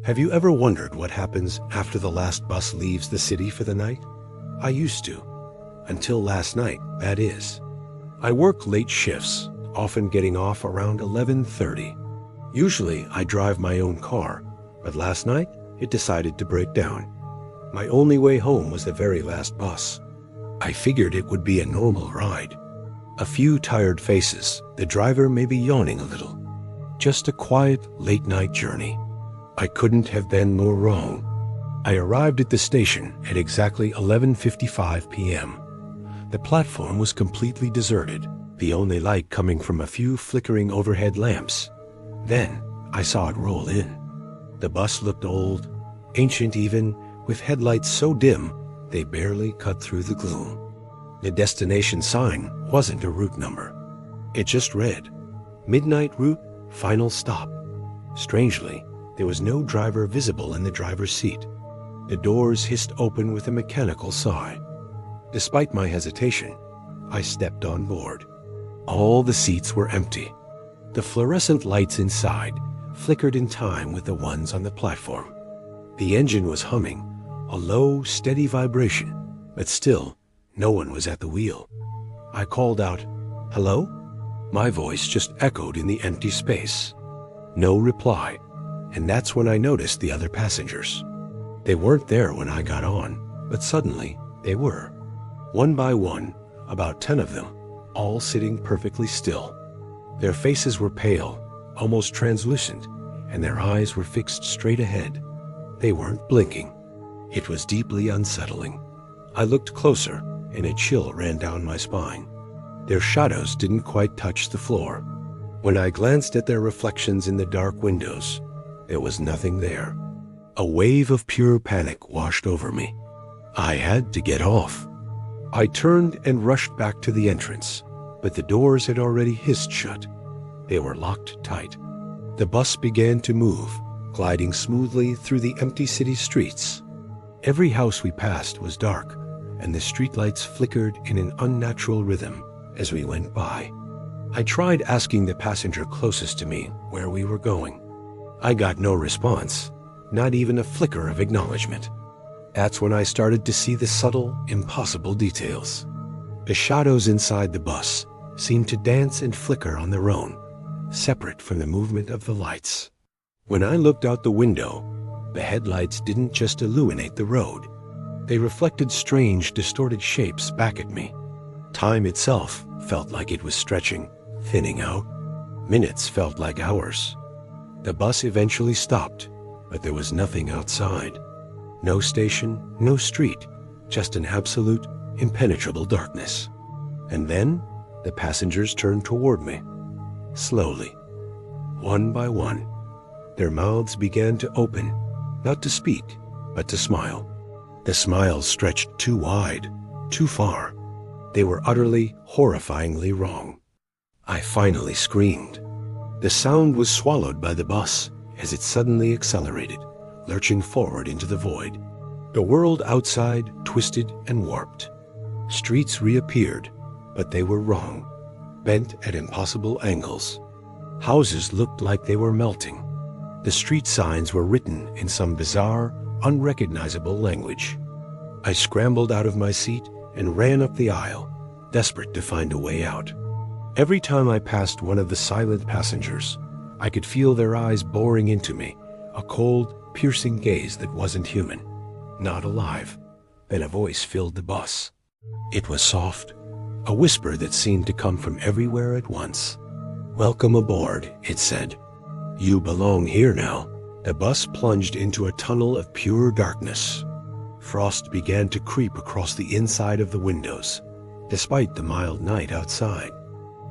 Have you ever wondered what happens after the last bus leaves the city for the night? I used to. Until last night, that is. I work late shifts, often getting off around 11:30. Usually, I drive my own car, but last night, it decided to break down. My only way home was the very last bus. I figured it would be a normal ride. A few tired faces, the driver may be yawning a little. Just a quiet, late-night journey. I couldn't have been more wrong. I arrived at the station at exactly 11:55 p.m. The platform was completely deserted, the only light coming from a few flickering overhead lamps. Then, I saw it roll in. The bus looked old, ancient even, with headlights so dim they barely cut through the gloom. The destination sign wasn't a route number. It just read, "Midnight Route, Final Stop." Strangely, there was no driver visible in the driver's seat. The doors hissed open with a mechanical sigh. Despite my hesitation, I stepped on board. All the seats were empty. The fluorescent lights inside flickered in time with the ones on the platform. The engine was humming, a low, steady vibration, but still, no one was at the wheel. I called out, "Hello?" My voice just echoed in the empty space. No reply, and that's when I noticed the other passengers. They weren't there when I got on, but suddenly they were. One by one, about 10 of them, all sitting perfectly still. Their faces were pale, almost translucent, and their eyes were fixed straight ahead. They weren't blinking. It was deeply unsettling. I looked closer, and a chill ran down my spine. Their shadows didn't quite touch the floor. When I glanced at their reflections in the dark windows, there was nothing there. A wave of pure panic washed over me. I had to get off. I turned and rushed back to the entrance, but the doors had already hissed shut. They were locked tight. The bus began to move, gliding smoothly through the empty city streets. Every house we passed was dark, and the streetlights flickered in an unnatural rhythm as we went by. I tried asking the passenger closest to me where we were going. I got no response, not even a flicker of acknowledgement. That's when I started to see the subtle, impossible details. The shadows inside the bus seemed to dance and flicker on their own, separate from the movement of the lights. When I looked out the window, the headlights didn't just illuminate the road. They reflected strange, distorted shapes back at me. Time itself felt like it was stretching, thinning out. Minutes felt like hours. The bus eventually stopped, but there was nothing outside. No station, no street, just an absolute, impenetrable darkness. And then, the passengers turned toward me. Slowly. One by one. Their mouths began to open, not to speak, but to smile. The smiles stretched too wide, too far. They were utterly, horrifyingly wrong. I finally screamed. The sound was swallowed by the bus as it suddenly accelerated, lurching forward into the void. The world outside twisted and warped. Streets reappeared, but they were wrong, bent at impossible angles. Houses looked like they were melting. The street signs were written in some bizarre, unrecognizable language. I scrambled out of my seat and ran up the aisle, desperate to find a way out. Every time I passed one of the silent passengers, I could feel their eyes boring into me, a cold, piercing gaze that wasn't human, not alive. Then a voice filled the bus. It was soft, a whisper that seemed to come from everywhere at once. "Welcome aboard," it said. "You belong here now." The bus plunged into a tunnel of pure darkness. Frost began to creep across the inside of the windows, despite the mild night outside.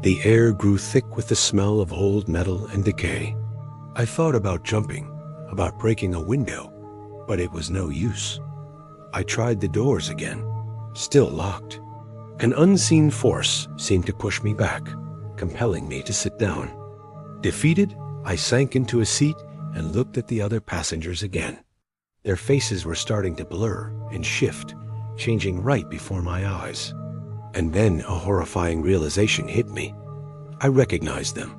The air grew thick with the smell of old metal and decay. I thought about jumping, about breaking a window, but it was no use. I tried the doors again, still locked. An unseen force seemed to push me back, compelling me to sit down. Defeated, I sank into a seat and looked at the other passengers again. Their faces were starting to blur and shift, changing right before my eyes. And then a horrifying realization hit me. I recognized them.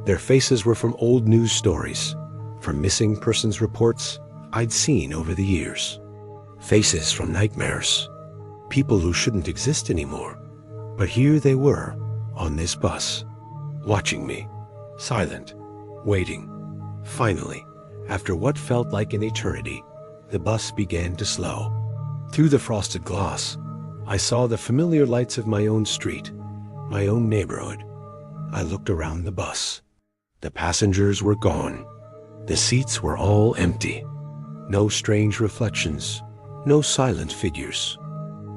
Their faces were from old news stories, from missing persons reports I'd seen over the years. Faces from nightmares. People who shouldn't exist anymore. But here they were, on this bus, watching me, silent, waiting. Finally, after what felt like an eternity, the bus began to slow. Through the frosted glass, I saw the familiar lights of my own street, my own neighborhood. I looked around the bus. The passengers were gone. The seats were all empty. No strange reflections, no silent figures.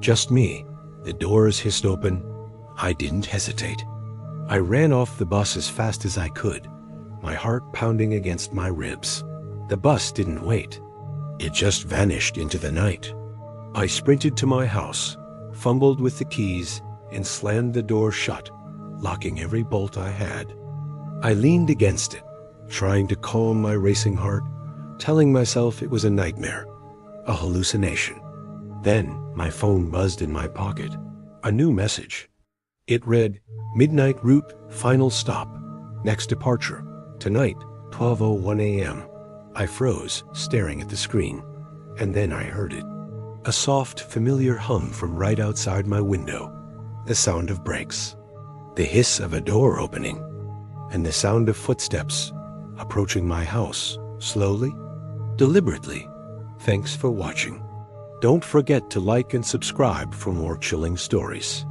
Just me. The doors hissed open. I didn't hesitate. I ran off the bus as fast as I could, my heart pounding against my ribs. The bus didn't wait. It just vanished into the night. I sprinted to my house, fumbled with the keys, and slammed the door shut, locking every bolt I had. I leaned against it, trying to calm my racing heart, telling myself it was a nightmare, a hallucination. Then my phone buzzed in my pocket. A new message. It read, "Midnight route, final stop. Next departure, tonight, 12:01 a.m. I froze, staring at the screen, and then I heard it. A soft, familiar hum from right outside my window. The sound of brakes. The hiss of a door opening. And the sound of footsteps approaching my house, slowly, deliberately. Thanks for watching. Don't forget to like and subscribe for more chilling stories.